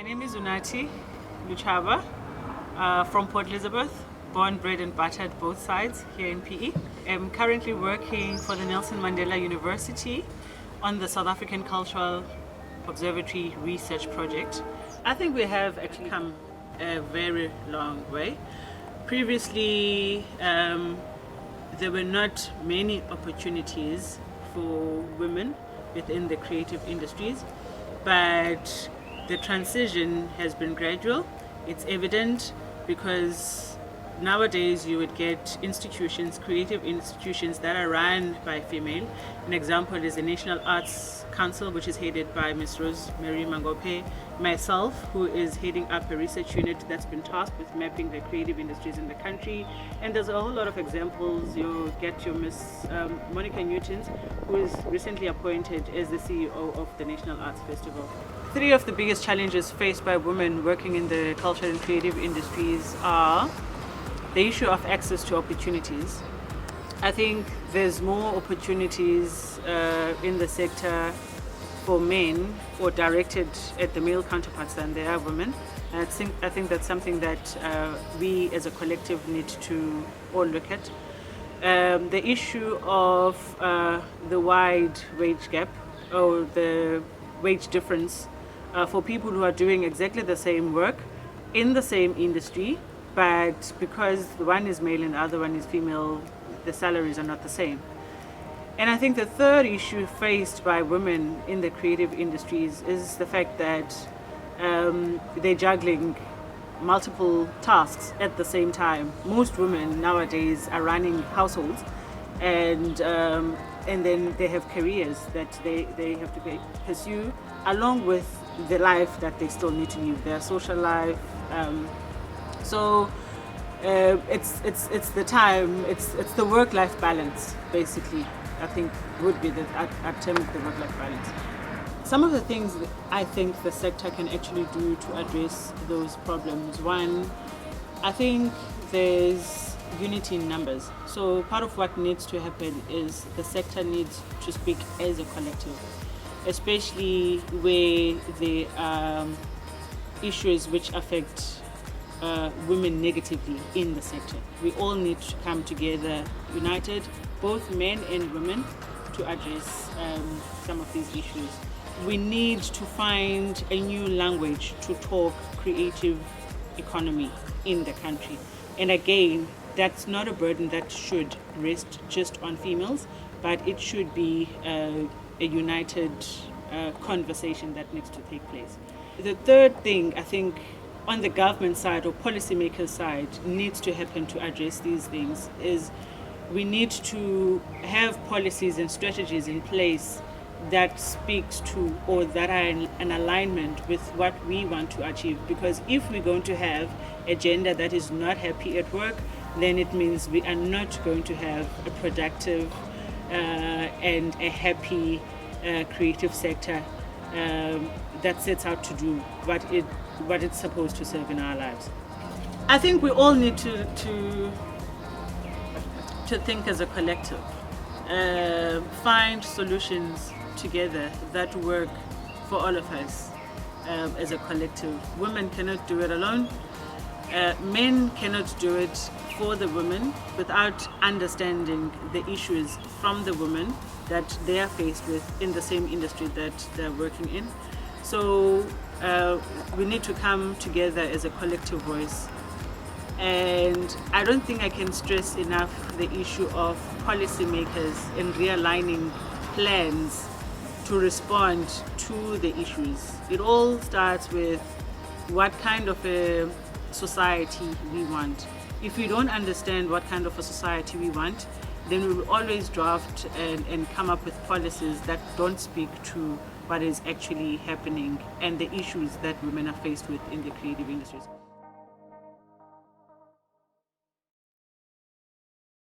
My name is Unathi Lutshaba from Port Elizabeth, born, bred and battered both sides here in PE. I'm currently working for the Nelson Mandela University on the South African Cultural Observatory Research Project. I think we have actually come a very long way. Previously, there were not many opportunities for women within the creative industries, but the transition has been gradual. It's evident because nowadays you would get institutions, creative institutions that are run by female. An example is the National Arts Council, which is headed by Ms. Rosemary Mangope, myself, who is heading up a research unit that's been tasked with mapping the creative industries in the country. And there's a whole lot of examples. You get your Ms. Monica Newtons, who is recently appointed as the CEO of the National Arts Festival. Three of the biggest challenges faced by women working in the cultural and creative industries are the issue of access to opportunities. I think there's more opportunities in the sector for men or directed at the male counterparts than there are women. And I think that's something that we as a collective need to all look at. The issue of the wide wage gap or the wage difference for people who are doing exactly the same work in the same industry, but because one is male and the other one is female, the salaries are not the same. And I think the third issue faced by women in the creative industries is the fact that they're juggling multiple tasks at the same time. Most women nowadays are running households, and then they have careers that they have to pursue along with the life that they still need to live, their social life. So it's the time, it's the work-life balance, basically. I think would be the term of the work-life balance. Some of the things that I think the sector can actually do to address those problems. One, I think there's unity in numbers. So part of what needs to happen is the sector needs to speak as a collective, especially where there are issues which affect women negatively in the sector. We all need to come together united, both men and women, to address some of these issues. We need to find a new language to talk creative economy in the country. And again, that's not a burden that should rest just on females, but it should be a united conversation that needs to take place. The third thing, I think, on the government side or policymakers side needs to happen to address these things is we need to have policies and strategies in place that speaks to or that are in alignment with what we want to achieve. Because if we're going to have a gender that is not happy at work, then it means we are not going to have a productive and a happy creative sector that sets out to do what it's supposed to serve in our lives. I think we all need to think as a collective, find solutions together that work for all of us as a collective. Women cannot do it alone. Men cannot do it for the women without understanding the issues from the women that they are faced with in the same industry that they're working in. So we need to come together as a collective voice. And I don't think I can stress enough the issue of policymakers in realigning plans to respond to the issues. It all starts with what kind of a society we want. If we don't understand what kind of a society we want, then we will always draft and come up with policies that don't speak to what is actually happening and the issues that women are faced with in the creative industries.